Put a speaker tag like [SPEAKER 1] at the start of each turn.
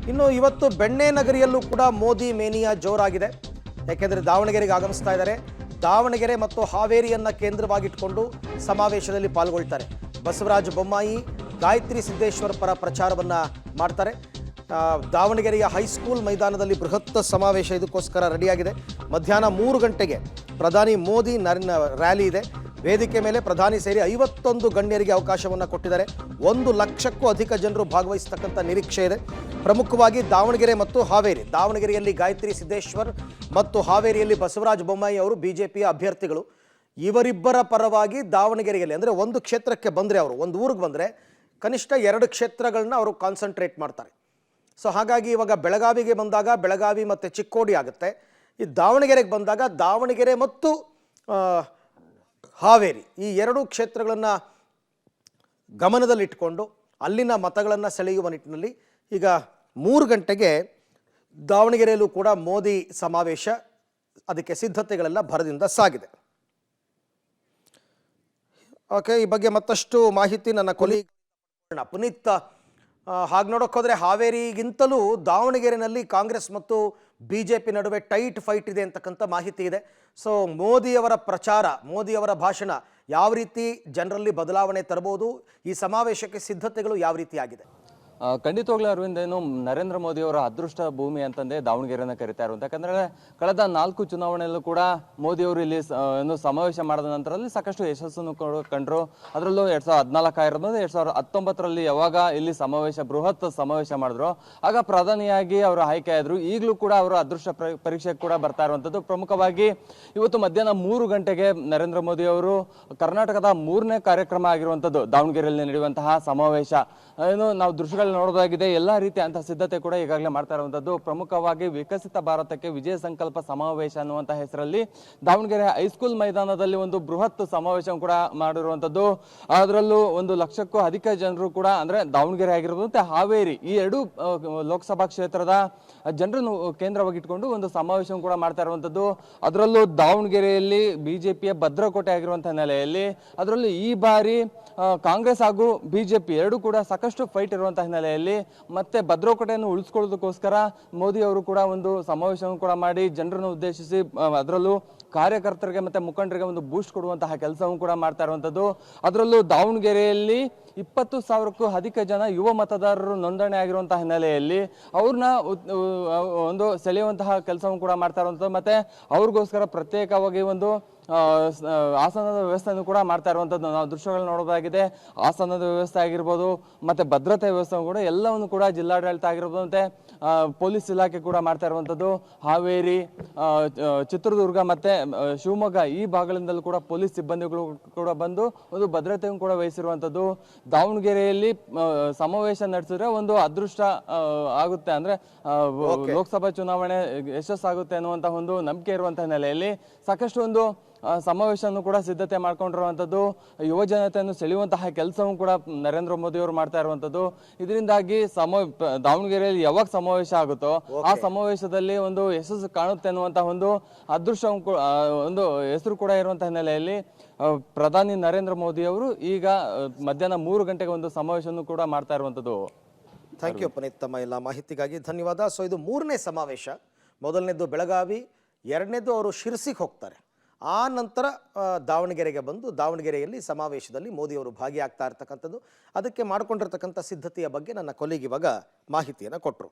[SPEAKER 1] ಇನ್ನು ಇವತ್ತು ಬೆಣ್ಣೆ ನಗರಿಯಲ್ಲೂ ಕೂಡ ಮೋದಿ ಮೇನಿಯಾ ಜೋರಾಗಿದೆ. ಯಾಕೆಂದರೆ ದಾವಣಗೆರೆಗೆ ಆಗಮಿಸ್ತಾ ಇದ್ದಾರೆ. ದಾವಣಗೆರೆ ಮತ್ತು ಹಾವೇರಿಯನ್ನು ಕೇಂದ್ರವಾಗಿಟ್ಕೊಂಡು ಸಮಾವೇಶದಲ್ಲಿ ಪಾಲ್ಗೊಳ್ತಾರೆ. ಬಸವರಾಜ ಬೊಮ್ಮಾಯಿ ಗಾಯತ್ರಿ ಸಿದ್ದೇಶ್ವರ ಪರ ಪ್ರಚಾರವನ್ನು ಮಾಡ್ತಾರೆ. ದಾವಣಗೆರೆಯ ಹೈಸ್ಕೂಲ್ ಮೈದಾನದಲ್ಲಿ ಬೃಹತ್ ಸಮಾವೇಶ ಇದಕ್ಕೋಸ್ಕರ ರೆಡಿಯಾಗಿದೆ. ಮಧ್ಯಾಹ್ನ 3 ಗಂಟೆಗೆ ಪ್ರಧಾನಿ ಮೋದಿ ರ್ಯಾಲಿ ಇದೆ. ವೇದಿಕೆ ಮೇಲೆ ಪ್ರಧಾನಿ ಸೇರಿ 51 ಗಣ್ಯರಿಗೆ ಅವಕಾಶವನ್ನು ಕೊಟ್ಟಿದ್ದಾರೆ. 1 ಲಕ್ಷಕ್ಕೂ ಅಧಿಕ ಜನರು ಭಾಗವಹಿಸತಕ್ಕಂಥ ನಿರೀಕ್ಷೆ ಇದೆ. ಪ್ರಮುಖವಾಗಿ ದಾವಣಗೆರೆ ಮತ್ತು ಹಾವೇರಿ. ದಾವಣಗೆರೆಯಲ್ಲಿ ಗಾಯತ್ರಿ ಸಿದ್ದೇಶ್ವರ್ ಮತ್ತು ಹಾವೇರಿಯಲ್ಲಿ ಬಸವರಾಜ ಬೊಮ್ಮಾಯಿ ಅವರು ಬಿಜೆಪಿಯ ಅಭ್ಯರ್ಥಿಗಳು. ಇವರಿಬ್ಬರ ಪರವಾಗಿ ದಾವಣಗೆರೆಯಲ್ಲಿ ಅಂದರೆ ಒಂದು ಕ್ಷೇತ್ರಕ್ಕೆ ಬಂದರೆ, ಅವರು ಒಂದು ಊರಿಗೆ ಬಂದರೆ ಕನಿಷ್ಠ 2 ಕ್ಷೇತ್ರಗಳನ್ನ ಅವರು ಕಾನ್ಸಂಟ್ರೇಟ್ ಮಾಡ್ತಾರೆ. ಸೊ ಹಾಗಾಗಿ ಇವಾಗ ಬೆಳಗಾವಿಗೆ ಬಂದಾಗ ಬೆಳಗಾವಿ ಮತ್ತು ಚಿಕ್ಕೋಡಿ ಆಗುತ್ತೆ. ಈ ದಾವಣಗೆರೆಗೆ ಬಂದಾಗ ದಾವಣಗೆರೆ ಮತ್ತು ಹಾವೇರಿ ಈ 2 ಕ್ಷೇತ್ರಗಳನ್ನು ಗಮನದಲ್ಲಿಟ್ಟುಕೊಂಡು ಅಲ್ಲಿನ ಮತಗಳನ್ನು ಸೆಳೆಯುವ ನಿಟ್ಟಿನಲ್ಲಿ ಈಗ 3 ಗಂಟೆಗೆ ದಾವಣಗೆರೆಯಲ್ಲೂ ಕೂಡ ಮೋದಿ ಸಮಾವೇಶ, ಅದಕ್ಕೆ ಸಿದ್ಧತೆಗಳೆಲ್ಲ ಭರದಿಂದ ಸಾಗಿದೆ. ಓಕೆ, ಈ ಬಗ್ಗೆ ಮತ್ತಷ್ಟು ಮಾಹಿತಿ ನನ್ನ ಕೊಲೀಗ್ ಪುನೀತ್. ಹಾಗೆ ನೋಡೋಕೆ ಹೋದರೆ ಹಾವೇರಿಗಿಂತಲೂ ದಾವಣಗೆರೆಯಲ್ಲಿ ಕಾಂಗ್ರೆಸ್ ಮತ್ತು ಬಿಜೆಪಿ ನಡುವೆ ಟೈಟ್ ಫೈಟ್ ಇದೆ ಅಂತಕ್ಕಂಥ ಮಾಹಿತಿ ಇದೆ. ಸೊ ಮೋದಿಯವರ ಪ್ರಚಾರ, ಮೋದಿಯವರ ಭಾಷಣ ಯಾವ ರೀತಿ ಜನರಲ್ಲಿ ಬದಲಾವಣೆ ತರಬಹುದು, ಈ ಸಮಾವೇಶಕ್ಕೆ ಸಿದ್ಧತೆಗಳು ಯಾವ ರೀತಿ ಆಗಿದೆ?
[SPEAKER 2] ಖಂಡಿತವಾಗ್ಲೂ ಅರವಿಂದ್, ಏನು ನರೇಂದ್ರ ಮೋದಿ ಅವರ ಅದೃಷ್ಟ ಭೂಮಿ ಅಂತಂದೇ ದಾವಣಗೆರೆಯನ್ನು ಕರೀತಾ ಇರುವಂತ. ಯಾಕಂದ್ರೆ ಕಳೆದ 4 ಚುನಾವಣೆಯಲ್ಲೂ ಕೂಡ ಮೋದಿ ಅವರು ಇಲ್ಲಿ ಏನು ಸಮಾವೇಶ ಮಾಡಿದ ನಂತರದಲ್ಲಿ ಸಾಕಷ್ಟು ಯಶಸ್ಸನ್ನು ಕಂಡ್ರು. ಅದರಲ್ಲೂ 2014 ಆಗಿರ್ಬೋದು, 2019ರಲ್ಲಿ ಯಾವಾಗ ಇಲ್ಲಿ ಬೃಹತ್ ಸಮಾವೇಶ ಮಾಡಿದ್ರು ಆಗ ಪ್ರಧಾನಿಯಾಗಿ ಅವರು ಆಯ್ಕೆ ಆದ್ರು. ಈಗಲೂ ಕೂಡ ಅವರು ಅದೃಷ್ಟ ಪರೀಕ್ಷೆ ಕೂಡ ಬರ್ತಾ ಇರುವಂತದ್ದು. ಪ್ರಮುಖವಾಗಿ ಇವತ್ತು ಮಧ್ಯಾಹ್ನ 3 ಗಂಟೆಗೆ ನರೇಂದ್ರ ಮೋದಿ ಅವರು ಕರ್ನಾಟಕದ 3ನೇ ಕಾರ್ಯಕ್ರಮ ಆಗಿರುವಂತದ್ದು ದಾವಣಗೆರೆಯಲ್ಲಿ ನಡೆಯುವಂತಹ ಸಮಾವೇಶ. ಏನು ನಾವು ದೃಶ್ಯಗಳು ನೋಡೋದಾಗಿದೆ. ಎಲ್ಲಾ ರೀತಿಯಂತಹ ಸಿದ್ಧತೆ ಕೂಡ ಈಗಾಗಲೇ ಮಾಡ್ತಾ ಇರುವಂತದ್ದು. ಪ್ರಮುಖವಾಗಿ ವಿಕಸಿತ ಭಾರತಕ್ಕೆ ವಿಜಯ ಸಂಕಲ್ಪ ಸಮಾವೇಶ ಅನ್ನುವಂತಹ ಹೆಸರಲ್ಲಿ ದಾವಣಗೆರೆ ಹೈಸ್ಕೂಲ್ ಮೈದಾನದಲ್ಲಿ ಒಂದು ಬೃಹತ್ ಸಮಾವೇಶ ಕೂಡ ಮಾಡಿರುವಂತದ್ದು. ಅದರಲ್ಲೂ 1 ಲಕ್ಷಕ್ಕೂ ಅಧಿಕ ಜನರು ಕೂಡ, ಅಂದ್ರೆ ದಾವಣಗೆರೆ ಆಗಿರ್ಬೋದು ಮತ್ತೆ ಹಾವೇರಿ ಈ 2 ಲೋಕಸಭಾ ಕ್ಷೇತ್ರದ ಜನರನ್ನು ಕೇಂದ್ರವಾಗಿಟ್ಕೊಂಡು ಒಂದು ಸಮಾವೇಶ ಕೂಡ ಮಾಡ್ತಾ ಇರುವಂತದ್ದು. ಅದರಲ್ಲೂ ದಾವಣಗೆರೆಯಲ್ಲಿ ಬಿಜೆಪಿಯ ಭದ್ರಕೋಟೆ ಆಗಿರುವಂತಹ ನೆಲೆಯಲ್ಲಿ, ಅದರಲ್ಲೂ ಈ ಬಾರಿ ಕಾಂಗ್ರೆಸ್ ಹಾಗೂ ಬಿಜೆಪಿ 2 ಕೂಡ ಸಾಕಷ್ಟು ಫೈಟ್ ಇರುವಂತಹ ಹಿನ್ನೆಲೆಯಲ್ಲಿ ಮತ್ತೆ ಭದ್ರಕೋಟೆಯನ್ನು ಉಳಿಸ್ಕೊಳ್ಳೋದಕ್ಕೋಸ್ಕರ ಮೋದಿ ಅವರು ಕೂಡ ಒಂದು ಸಮಾವೇಶವನ್ನು ಕೂಡ ಮಾಡಿ ಜನರನ್ನು ಉದ್ದೇಶಿಸಿ, ಅದರಲ್ಲೂ ಕಾರ್ಯಕರ್ತರಿಗೆ ಮತ್ತೆ ಮುಖಂಡರಿಗೆ ಒಂದು ಬೂಸ್ಟ್ ಕೊಡುವಂತಹ ಕೆಲಸವನ್ನು ಕೂಡ ಮಾಡ್ತಾ ಇರುವಂತದ್ದು. ಅದರಲ್ಲೂ ದಾವಣಗೆರೆಯಲ್ಲಿ 20,000ಕ್ಕೂ ಅಧಿಕ ಜನ ಯುವ ಮತದಾರರು ನೋಂದಣಿ ಆಗಿರುವಂತಹ ಹಿನ್ನೆಲೆಯಲ್ಲಿ ಅವ್ರನ್ನ ಒಂದು ಸೆಳೆಯುವಂತಹ ಕೆಲಸವನ್ನು ಕೂಡ ಮಾಡ್ತಾ ಇರುವಂತದ್ದು. ಮತ್ತೆ ಅವ್ರಿಗೋಸ್ಕರ ಪ್ರತ್ಯೇಕವಾಗಿ ಒಂದು ಆಸನದ ವ್ಯವಸ್ಥೆಯನ್ನು ಕೂಡ ಮಾಡ್ತಾ ಇರುವಂತದ್ದು ನಾವು ದೃಶ್ಯಗಳು ನೋಡೋದಾಗಿದೆ. ಆಸನದ ವ್ಯವಸ್ಥೆ ಆಗಿರ್ಬೋದು, ಮತ್ತೆ ಭದ್ರತೆ ವ್ಯವಸ್ಥೆ ಕೂಡ ಎಲ್ಲವನ್ನು ಕೂಡ ಜಿಲ್ಲಾಡಳಿತ ಆಗಿರ್ಬೋದು, ಮತ್ತೆ ಪೊಲೀಸ್ ಇಲಾಖೆ ಕೂಡ ಮಾಡ್ತಾ ಇರುವಂತದ್ದು. ಹಾವೇರಿ, ಚಿತ್ರದುರ್ಗ ಮತ್ತೆ ಶಿವಮೊಗ್ಗ ಈ ಭಾಗಗಳಿಂದಲೂ ಕೂಡ ಪೊಲೀಸ್ ಸಿಬ್ಬಂದಿಗಳು ಕೂಡ ಬಂದು ಒಂದು ಭದ್ರತೆಯನ್ನು ಕೂಡ ವಹಿಸಿರುವಂತದ್ದು. ದಾವಣಗೆರೆಯಲ್ಲಿ ಸಮಾವೇಶ ನಡೆಸಿದ್ರೆ ಒಂದು ಅದೃಷ್ಟ ಆಗುತ್ತೆ, ಅಂದ್ರೆ ಲೋಕಸಭಾ ಚುನಾವಣೆ ಯಶಸ್ಸಾಗುತ್ತೆ ಅನ್ನುವಂತಹ ಒಂದು ನಂಬಿಕೆ ಇರುವಂತಹ ನೆಲೆಯಲ್ಲಿ ಸಾಕಷ್ಟು ಒಂದು ಸಮಾವೇಶವನ್ನು ಕೂಡ ಸಿದ್ಧತೆ ಮಾಡ್ಕೊಂಡಿರುವಂತದ್ದು. ಯುವ ಜನತೆಯನ್ನು ಸೆಳೆಯುವಂತಹ ಕೆಲಸವನ್ನು ಕೂಡ ನರೇಂದ್ರ ಮೋದಿ ಅವರು ಮಾಡ್ತಾ ಇರುವಂತದ್ದು. ಇದರಿಂದಾಗಿ ದಾವಣಗೆರೆಯಲ್ಲಿ ಯಾವಾಗ ಸಮಾವೇಶ ಆಗುತ್ತೋ ಆ ಸಮಾವೇಶದಲ್ಲಿ ಒಂದು ಯಶಸ್ಸು ಕಾಣುತ್ತೆ ಅನ್ನುವಂತಹ ಒಂದು ಅದೃಷ್ಟ ಒಂದು ಹೆಸರು ಕೂಡ ಇರುವಂತಹ ಹಿನ್ನೆಲೆಯಲ್ಲಿ ಪ್ರಧಾನಿ ನರೇಂದ್ರ ಮೋದಿ ಅವರು ಈಗ ಮಧ್ಯಾಹ್ನ 3 ಗಂಟೆಗೆ ಒಂದು ಸಮಾವೇಶವನ್ನು ಕೂಡ ಮಾಡ್ತಾ ಇರುವಂತದ್ದು.
[SPEAKER 1] ಥ್ಯಾಂಕ್ ಯು ಪುನೀತ್, ತಮ್ಮ ಎಲ್ಲ ಮಾಹಿತಿಗಾಗಿ ಧನ್ಯವಾದ. ಸೊ ಇದು 3ನೇ ಸಮಾವೇಶ. ಮೊದಲನೇದು ಬೆಳಗಾವಿ, 2ನೇದು ಅವರು ಶಿರಸಿಗೆ ಹೋಗ್ತಾರೆ. ಆ ನಂತರ ದಾವಣಗೆರೆಗೆ ಬಂದು ದಾವಣಗೆರೆಯಲ್ಲಿ ಸಮಾವೇಶದಲ್ಲಿ ಮೋದಿಯವರು ಭಾಗಿಯಾಗ್ತಾ ಇರ್ತಕ್ಕಂಥದ್ದು. ಅದಕ್ಕೆ ಮಾಡಿಕೊಂಡಿರ್ತಕ್ಕಂಥ ಸಿದ್ಧತೆಯ ಬಗ್ಗೆ ನನ್ನ ಕೊಲೀಗ್ ಇವಾಗ ಮಾಹಿತಿಯನ್ನು ಕೊಟ್ಟರು.